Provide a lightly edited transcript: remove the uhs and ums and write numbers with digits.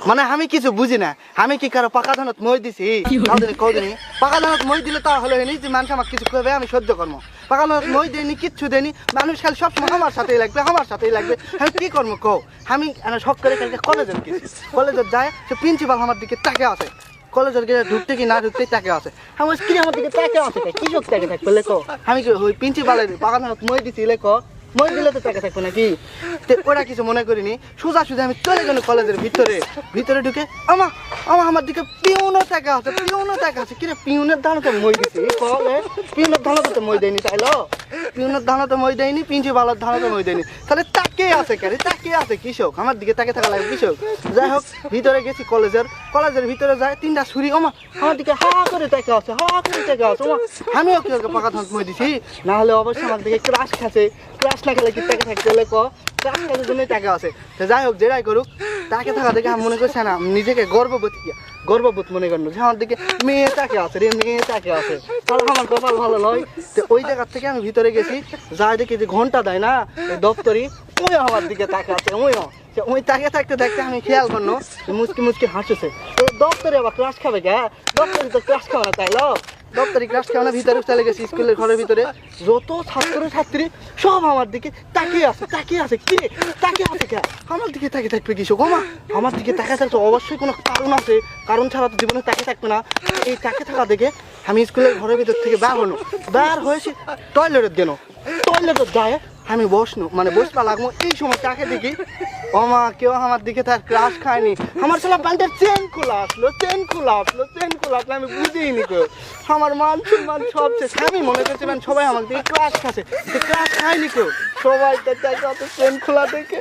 মানে আমি কিছু বুঝি না, আমি কি কারো পাকা ধানত মই দিছি? কদিন পাকা ধানত মই দিলে তা হলো যে মানুষ আমাকে কিছু করবে আমি সহ্য করবো। পাকা ধানত মই দেয়নি, কিচ্ছু দেয়নি, মানুষ খালি সবসময় আমার সাথেই লাগবে, আমার সাথেই লাগবে। আমি কি করবো কও? আমি শখ করে কালকে কলেজে গেছি, কলেজে যায় সে প্রিন্সিপাল আমার দিকে তাকে আছে, কলেজের গিয়ে ঢুকতে কি না ঢুকতেই তাকে আছে। আমার কি আমার দিকে তাকে আছে, কি শোক তাকে থাকবে লেখো? আমি কি ওই প্রিন্সিপালের পাকা ধানত মই দিছি লেখো? মই দিলে তো টাকা থাকবে নাকি? ওরা কিছু মনে করিনি, সোজা সোজা আমি চলে গেল কলেজের ভিতরে ঢুকে আমার দিকে পিউনও টাকা আছে, পিউনও টাকা আছে। কিরে পিউনের ধানতে মই দিছি? পিউনের ধানতে তো মই দেয়নি, তাইলো পিউনের ধানতে মই দেয়নি, প্রিন্সিপালের ধানতে মই দেয়নি, তাহলে তাকে আছে কেন? তাকে আছে কৃষক, আমার দিকে তাকে থাকা লাগে কৃষক। যাই হোক ভিতরে গেছি কলেজের ভিতরে যায় তিনটা ছুরি, আমার দিকে হা করে টাকা আছে, হা করে টাকা আছে। আমিও কি পাকা ধান মই দিছি? না হলে অবশ্যই আমার দিকে ক্রাশ খাচ্ছে, ক্রাশ না খেলে কি টাকা থাকতে হলে ক্রাশ খাওয়ার জন্যই টাকা আছে। তো যাই হোক যেটাই করুক, তাকে থাকা দেখে আমি মনে করছি না নিজেকে গর্ববোধ মনে করলো যে আমার দিকে মেয়ে তাকে আছে রে, মেয়ে তাকে আছে, তাহলে আমার কপাল ভালো নয়। তো ওই জায়গার থেকে আমি ভিতরে গেছি, যাই দেখি যে ঘন্টা দেয় না দপ্তরি, ওই আমার দিকে তাকে আছে, ওই তাকে থাকতে থাকতে আমি খেয়াল করলো মুচকি হাসছে। এই দপ্তরে আবার ক্লাস খাবে কে? দপ্তরি তো ক্লাস খাবে না, তাইলো দপ্তরি ক্লাস খাবে না। ভিতরে চলে গেছি স্কুলের ঘরের ভিতরে, যত ছাত্রী সব আমার দিকে তাকিয়ে আছে কি তাকিয়ে আছে কে? আমার দিকে তাকিয়ে থাকবে কৃষক? আমার দিকে তাকিয়ে থাকতে অবশ্যই কোনো কারণ আছে, কারণ ছাড়া তো জীবনে তাকিয়ে থাকবে না। এই তাকিয়ে থাকা দেখে আমি স্কুলের ঘরের ভিতর থেকে বের হয়েছি টয়লেটের জন্য। টয়লেটের যায় আমি বসবা লাগবো, এই সময় তাকে দেখি কেউ আমার দিকে তার ক্রাশ খায়নি। আমার ছেলে প্যান্টের চেন খোলা আসলো, আমি বুঝিনি কেউ। আমার মান সম্মান সব শেষ। আমি মনে করছিলাম সবাই আমার দিকে ক্রাশ খাচ্ছে, ক্রাশ খায়নি কেউ, সবাই চেন খোলা দেখে